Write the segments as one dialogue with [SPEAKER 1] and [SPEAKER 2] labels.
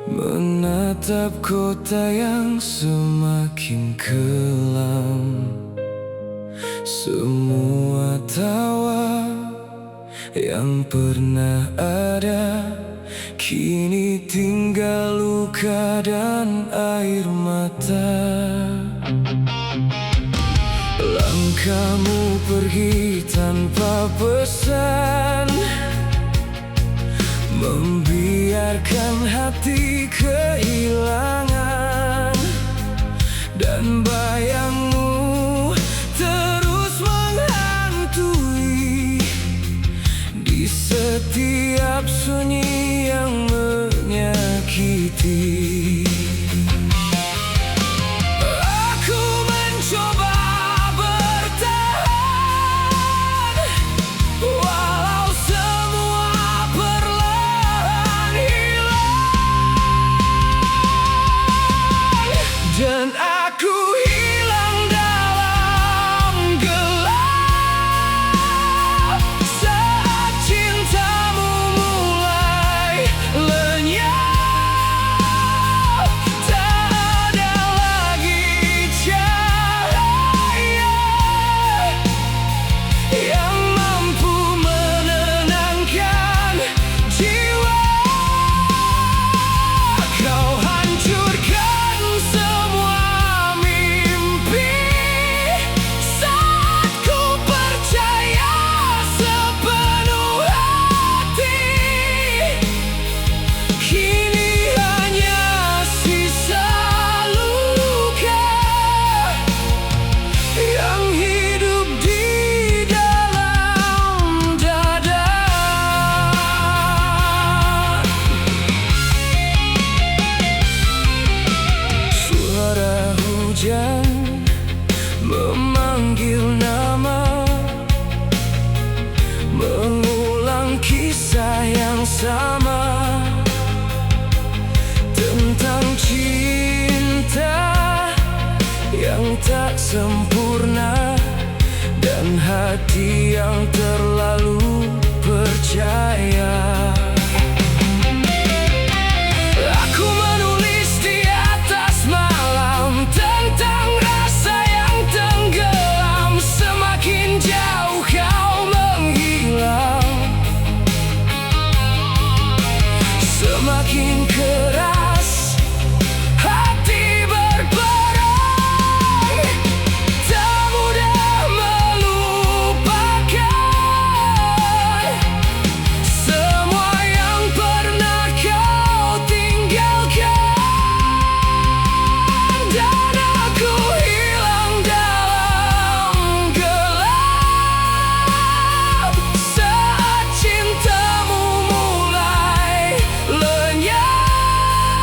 [SPEAKER 1] Menatap kota yang semakin kelam, semua tawa yang pernah ada kini tinggal luka dan air mata. Langkahmu pergi tanpa pesan, membiarkan hati kehilangan, dan bayangmu terus menghantui di setiap sunyi yang menyakiti. Aku mencoba bertahan, walau semua perlahan hilang, dan aku hilang dalam gelap saat cintamu mulai lenyap. Tak ada lagi cahaya yang mampu menenangkan jiwa. Kau hancurkan semua mimpi saat ku percaya sepenuh hati. Kini hanya sisa luka yang hidup di dalam dada. Suara hujan memanggil nama, mengulang kisah yang sama tentang cinta yang tak sempurna dan hati yang terlalu percaya. Aku menulis di atas malam tentang rasa yang tenggelam, semakin jauh kau menghilang, semakin keras hati berperang. Tak mudah melupakan semua yang pernah kau tinggalkan, dan aku hilang dalam gelap saat cintamu mulai lenyap.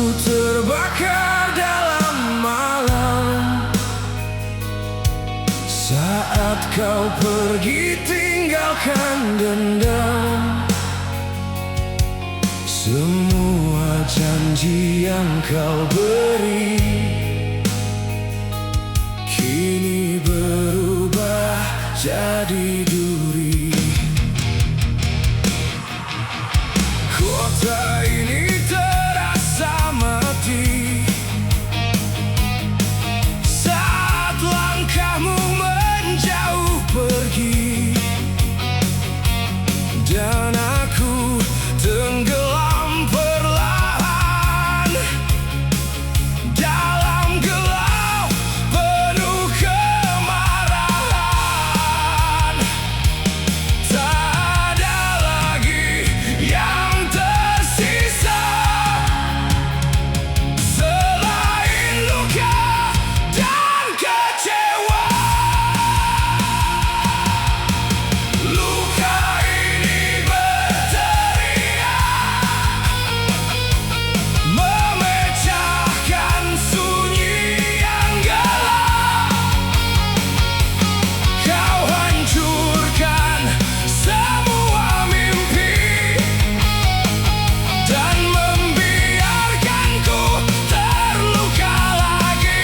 [SPEAKER 1] Aku terbakar dalam malam saat kau pergi tinggalkan dendam. Semua janji yang kau beri kini berubah jadi duri. Kota ini terasa mati saat langkahmu menjauh pergi, dan aku tenggelam perlahan dalam gelap penuh kemarahan. Tak ada lagi yang tersisa selain luka dan kecewa. Luka ini berteriak, memecahkan sunyi yang gelap. Kau hancurkan semua mimpi dan membiarkanku terluka lagi.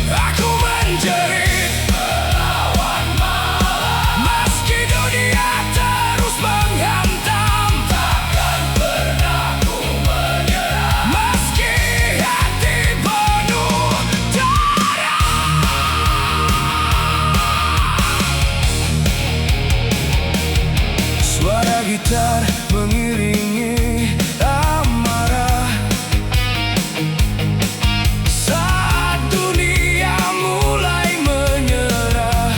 [SPEAKER 1] Aku menjerit melawan malam, meski dunia terus menghantam. Takkan pernah ku menyerah, meski hati penuh darah. Suara gitar mengiringi amarah saat dunia mulai menyerah.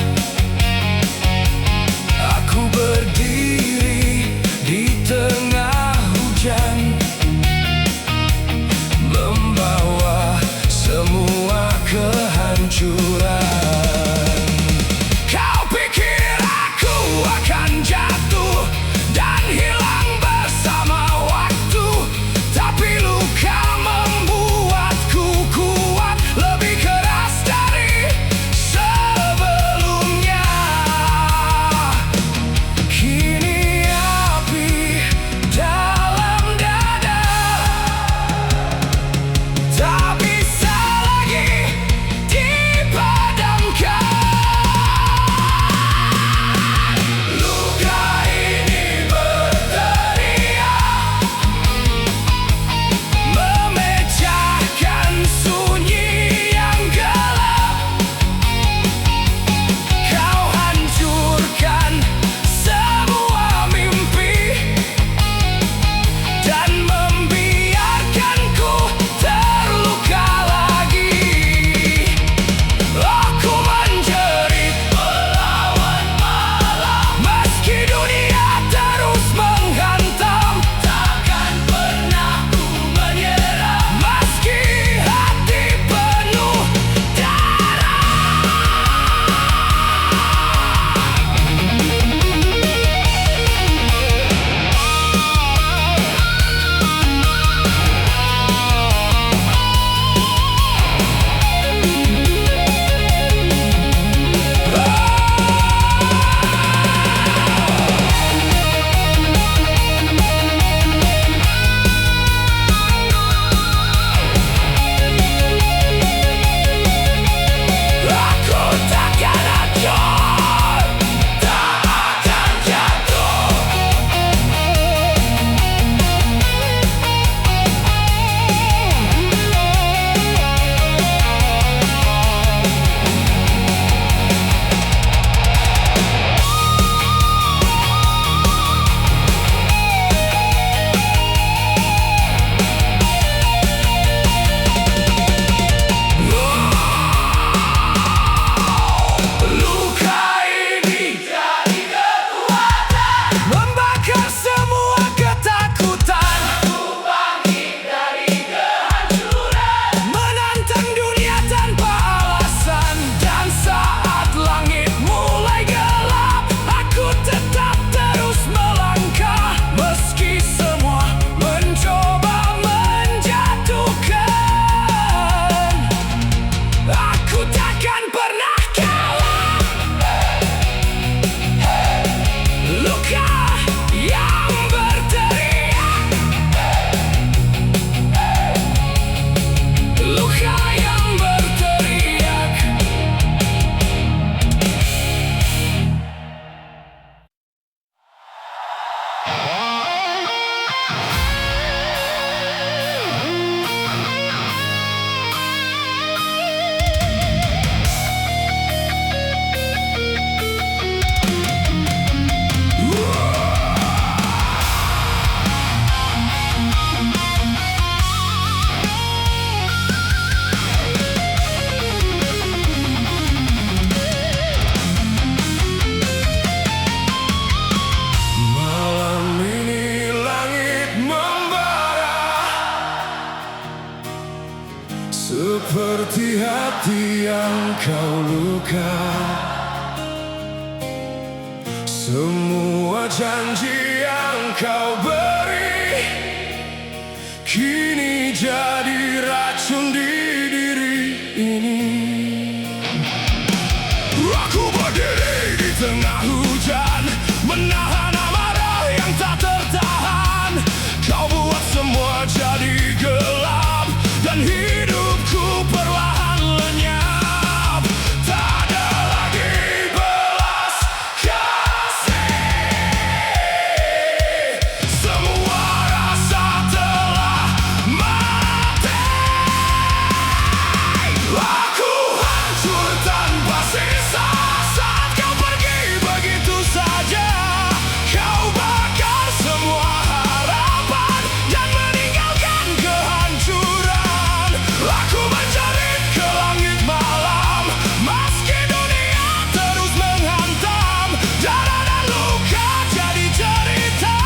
[SPEAKER 1] Aku berdiri di tengah hujan, membawa semua kehancuran. Kau pikir aku akan jatuh dan hilang bersama luka yang berteriak, luka yang berteriak. Seperti hati yang kau luka, semua janji yang kau beri kini jadi racun di diri ini. Aku berdiri di tengah hujan, menahan amarah yang tak tertahan. Kau buat semua jadi gelap dan hidupku perlahan lenyap. Tak ada lagi belas kasih, semua rasa telah mati. Aku hancur tanpa sisa saat kau pergi begitu saja. Kau bakar semua harapan dan meninggalkan kehancuran. Aku menjerit ke langit malam, meski dunia terus menghantam. Darah dan luka jadi cerita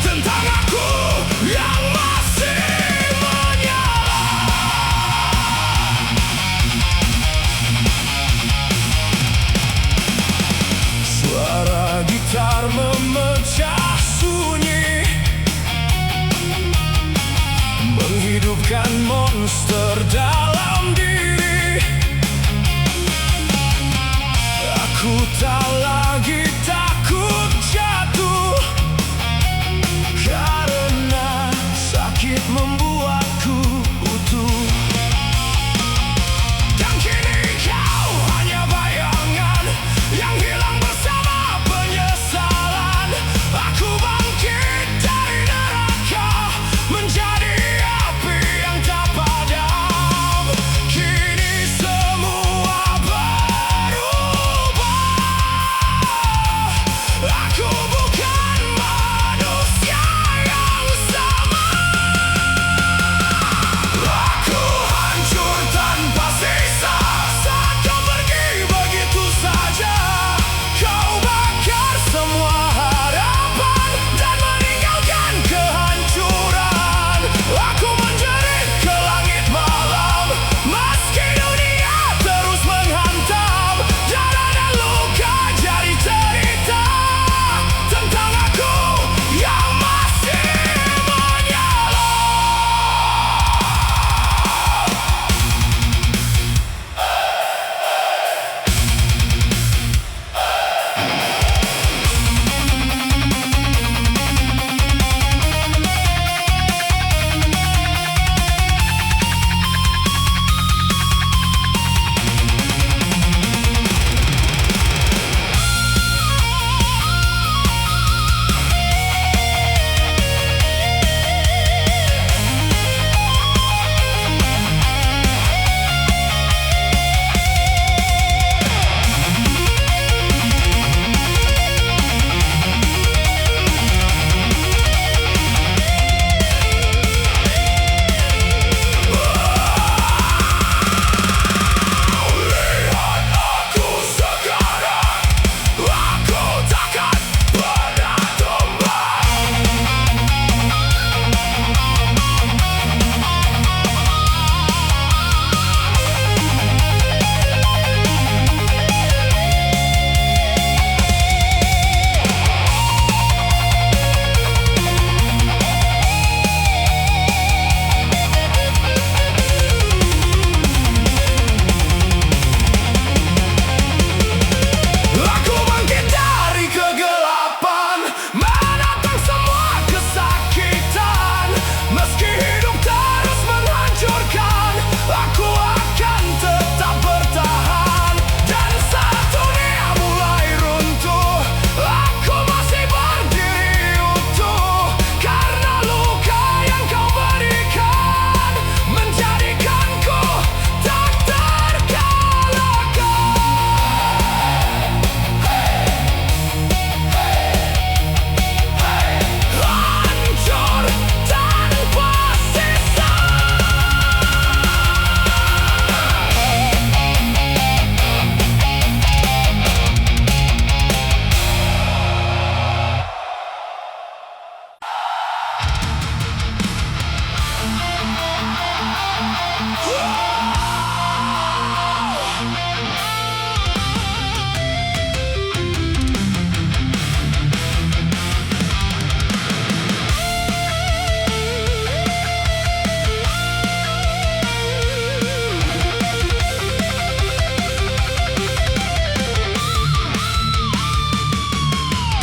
[SPEAKER 1] tentang aku yang masih menyala. Suara gitar memecah sunyi, menghidupkan monster dalam diri. Aku tak lagi takut jatuh, karena sakit membuatku utuh. Dan kini kau hanya bayangan yang hilang bersama penyesalan. Aku bangkit dari neraka menjadi api yang tak padam. Kini semua berubah.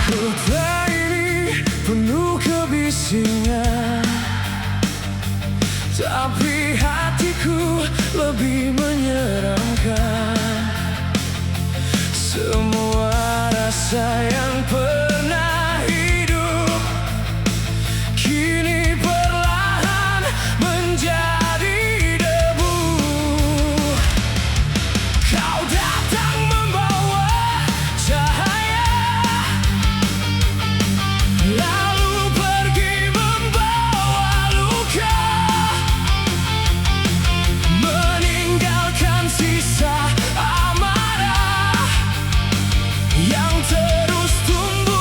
[SPEAKER 1] Kota ini penuh kebisingan, tapi hatiku lebih menyeramkan. Semua rasa yang pernah hidup kini perlahan menjadi debu. Kau datang membawa cahaya, lalu pergi membawa luka, meninggalkan sisa amarah yang terus tumbuh.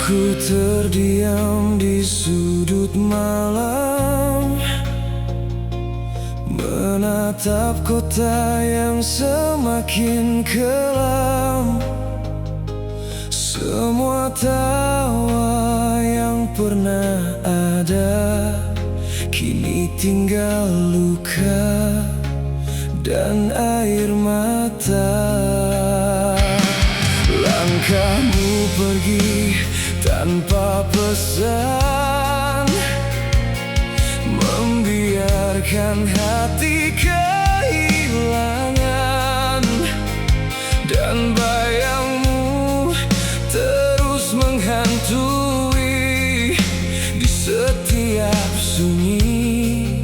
[SPEAKER 1] Ku terdiam di sudut malam, menatap kota yang semakin kelam. Semua tawa yang pernah ada kini tinggal luka dan air mata. Langkahmu pergi tanpa pesan, membiarkan hati kehilangan, dan bayangmu terus menghantui di setiap sunyi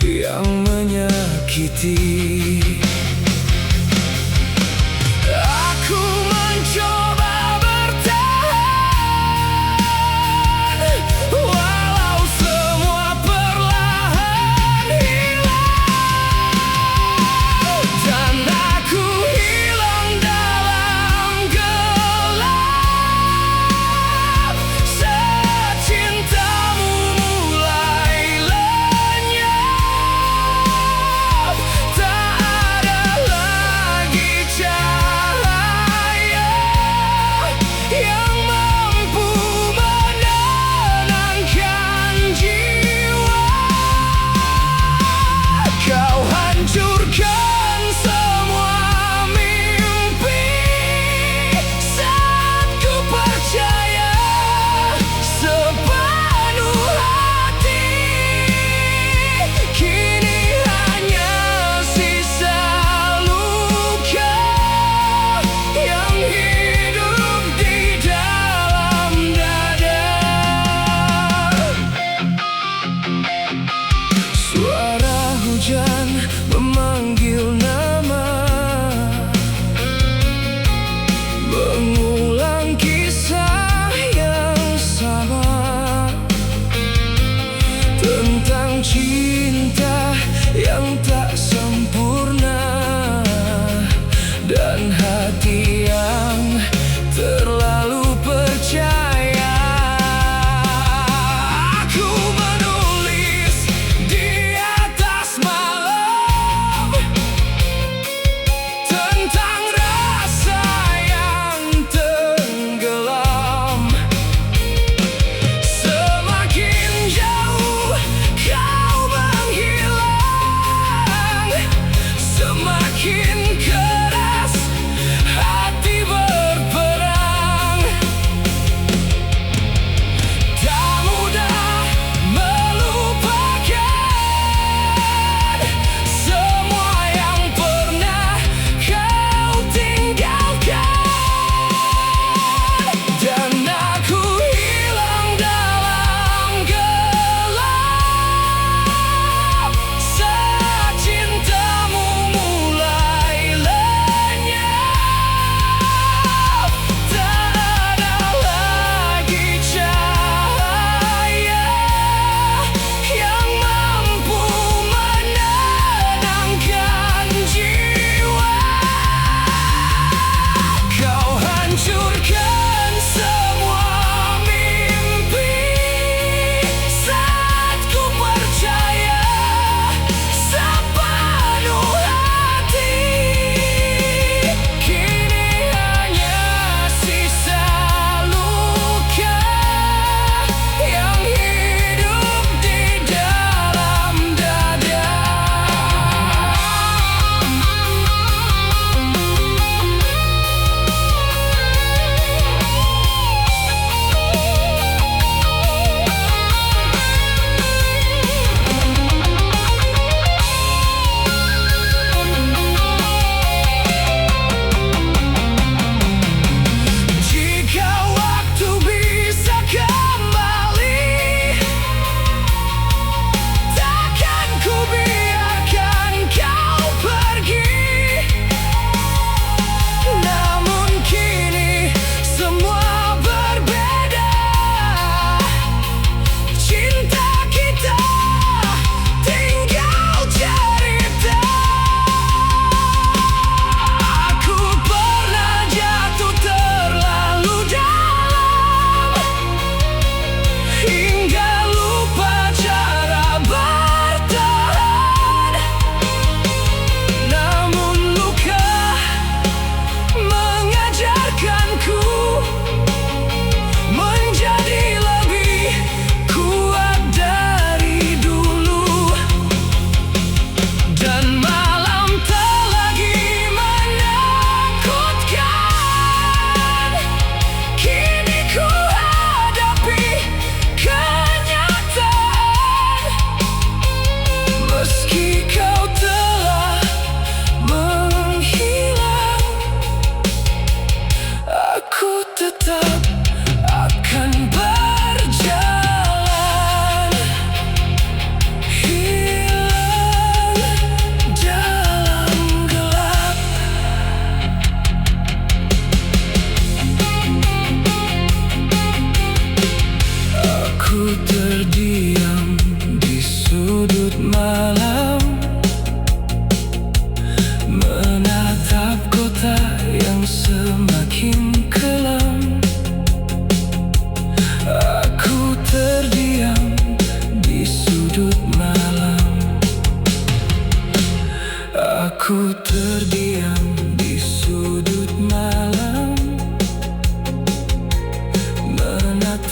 [SPEAKER 1] yang menyakiti. Aku mencoba bertahan, walau semua perlahan hilang, dan aku hilang dalam gelap. Secintamu mulai lenyap, tak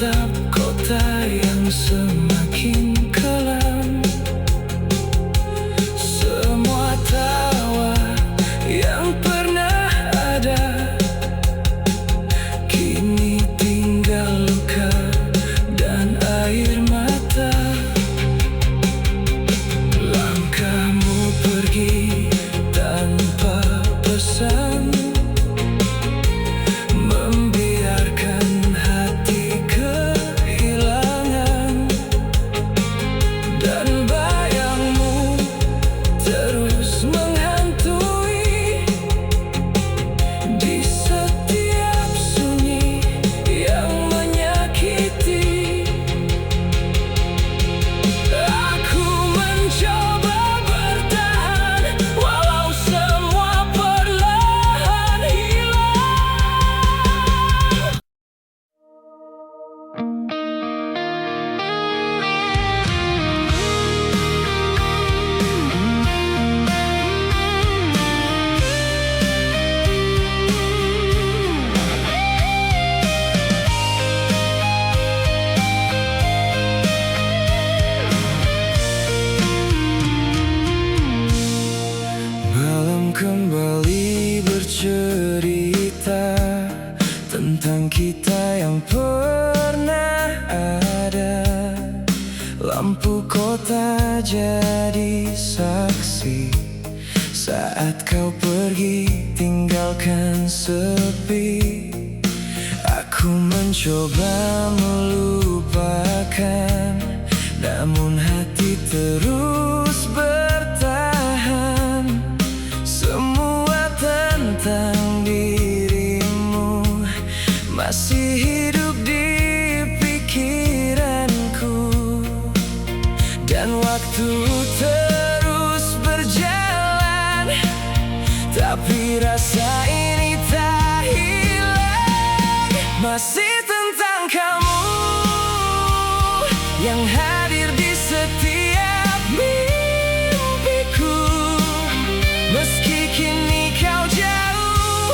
[SPEAKER 1] menatap kota yang semakin kelam. Semua tawa yang pernah ada kini tinggal luka dan air mata. Langkahmu pergi tanpa pesan, membiarkan hati kehilangan. Dan bayangmu terus menghantui di setiap sunyi yang menyakiti. Aku mencoba bertahan walau semua perlahan hilang. Malam kembali bercerita tentang kita yang pernah ada. Lampu kota jadi saksi saat kau pergi tinggalkan sepi. Aku mencoba melupakan, namun hati terus bertahan. Semua tentang dirimu masih hidup di pikiranku. Dan waktu terus berjalan, tapi rasa ini tak hilang. Masih tentang kamu yang hadir di setiap mimpiku. Meski kini kau jauh,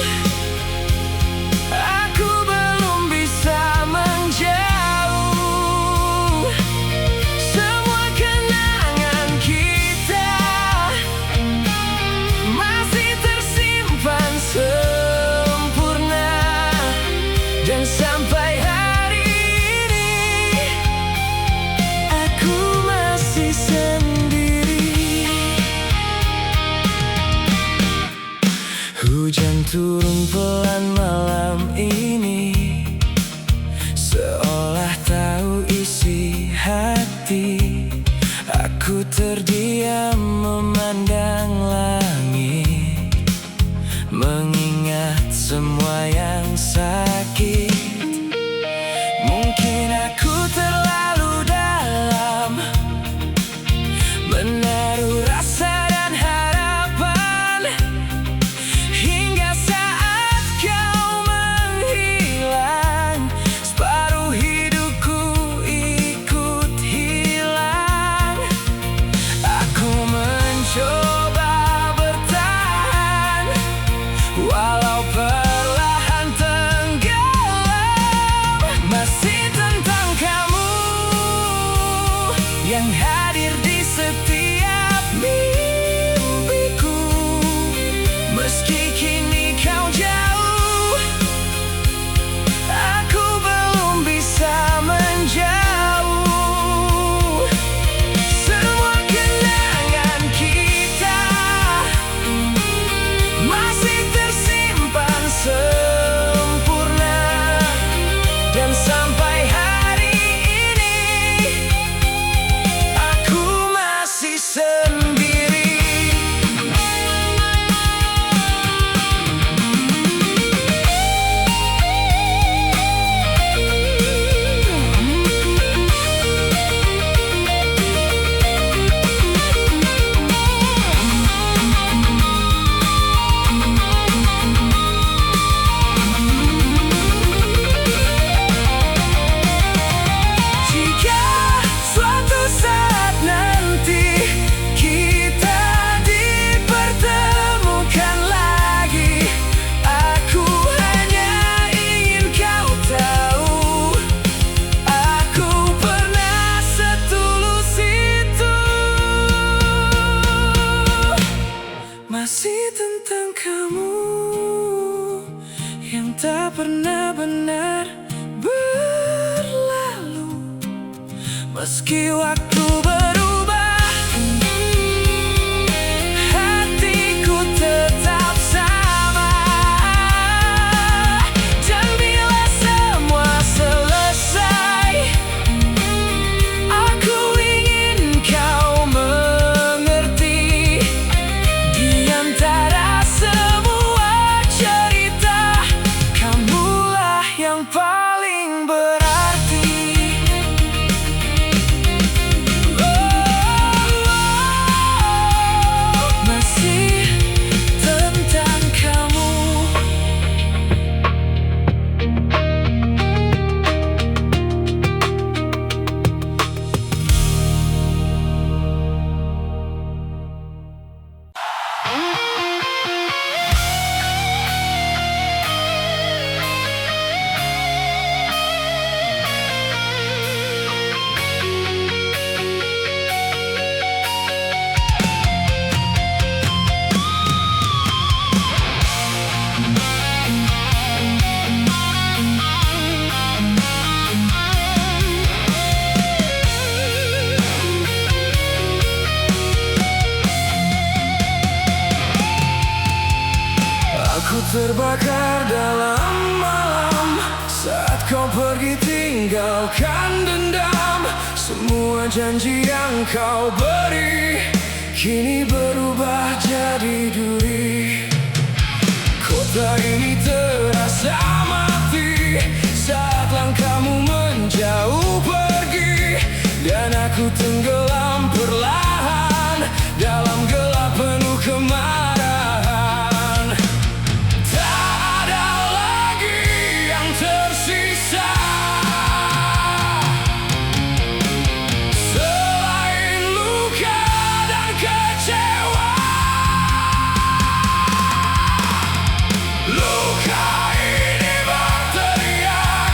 [SPEAKER 1] aku belum bisa menjauh. Semua kenangan kita masih tersimpan sempurna. Dan sampai hari ini aku masih sendiri. Hujan turun pelan malam ini, seolah tahu isi hati. Aku terdiam memandang langit, mengingat semua yang sakit. Mungkin aku terlalu dalam menaruh rasa dan harapan, hingga saat kau menghilang, separuh hidupku ikut hilang. Aku mencoba bertahan walau perlahan tenggelam. Masih tentang kamu yang hadir di setiap mimpiku. Meski kini kau jauh, aku belum bisa menjauh. Semua kenangan kita masih tersimpan sempurna. Dan sampai hari ini Meski waktu berubah, hatiku tetap sama. Dan bila semua selesai, aku ingin kau mengerti. Di antara semua cerita, kamulah yang paling berarti. Masih tentang kamu. Aku terbakar dalam malam saat kau pergi tinggalkan dendam. Semua janji yang kau beri kini berubah jadi duri. Kota ini terasa mati saat langkahmu menjauh pergi. Dan aku tenggelam perlahan dalam gelap penuh kemarahan. Tak ada lagi yang tersisa selain luka dan kecewa. Luka ini berteriak,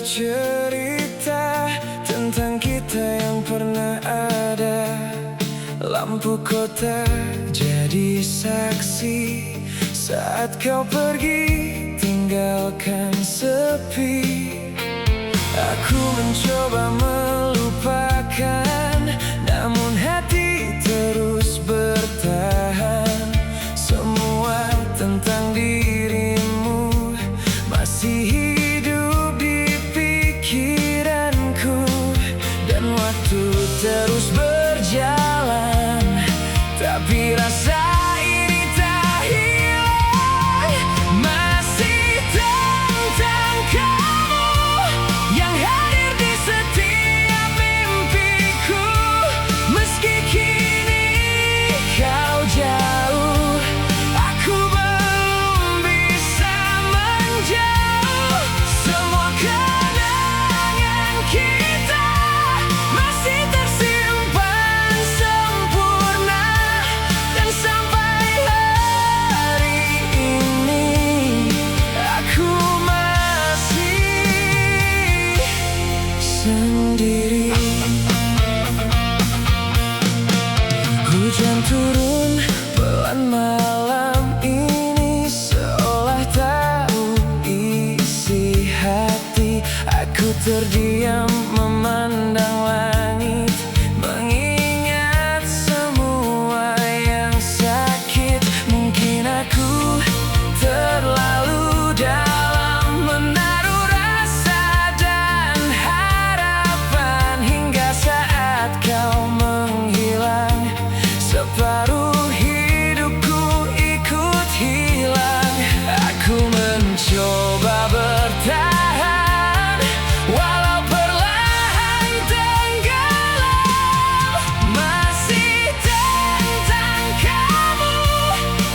[SPEAKER 1] bercerita tentang kita yang pernah ada. Lampu kota jadi saksi saat kau pergi tinggalkan sepi. Aku mencoba melupakan, namun hati terus bertahan. Semua tentang dirimu masih hidup di pikiranku. Dan waktu terus berjalan, tapi rasa ini tak hilang. Masih tentang kamu yang hadir di setiap mimpiku. Meski kini kau jauh, aku belum bisa menjauh. Semua kenangan kita masih tersimpan sempurna. Dan sampai hari ini aku masih sendiri. Hujan turun pelan malam ini, seolah tahu isi hati. Aku terdiam memandang langit, mengingat semua yang sakit. Mungkin aku terlalu dalam menaruh rasa dan harapan, hingga saat kau menghilang, separuh hidupku ikut hilang. Aku mencoba bertahan, walau perlahan tenggelam. Masih tentang kamu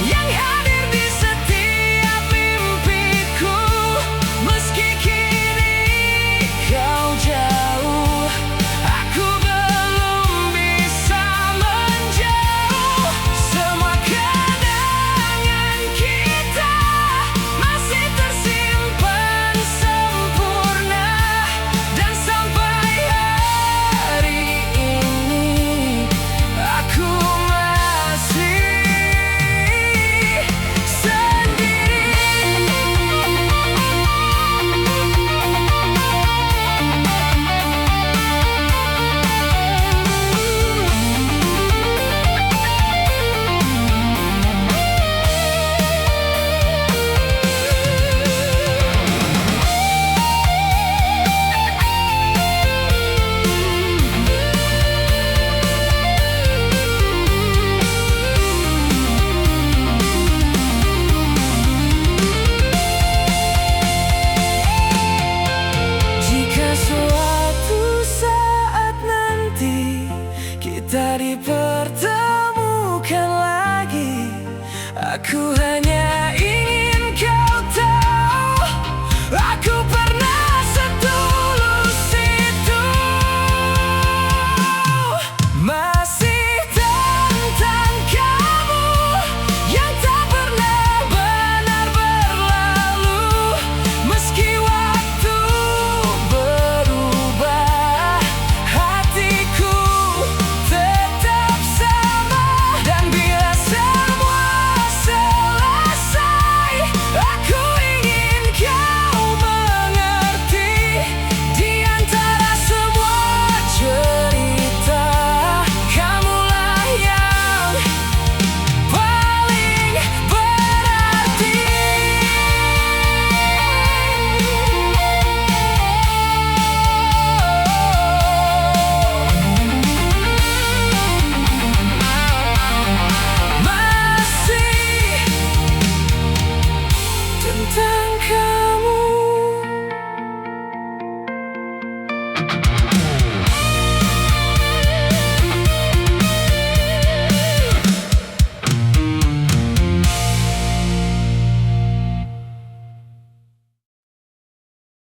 [SPEAKER 1] yang hadir di setiap mimpiku. Meski kini kau jauh, aku belum bisa menjauh. Semua kenangan kita masih tersimpan sempurna. Dan sampai hari ini aku masih sendiri. Jika suatu saat nanti kita dipertemukan lagi, aku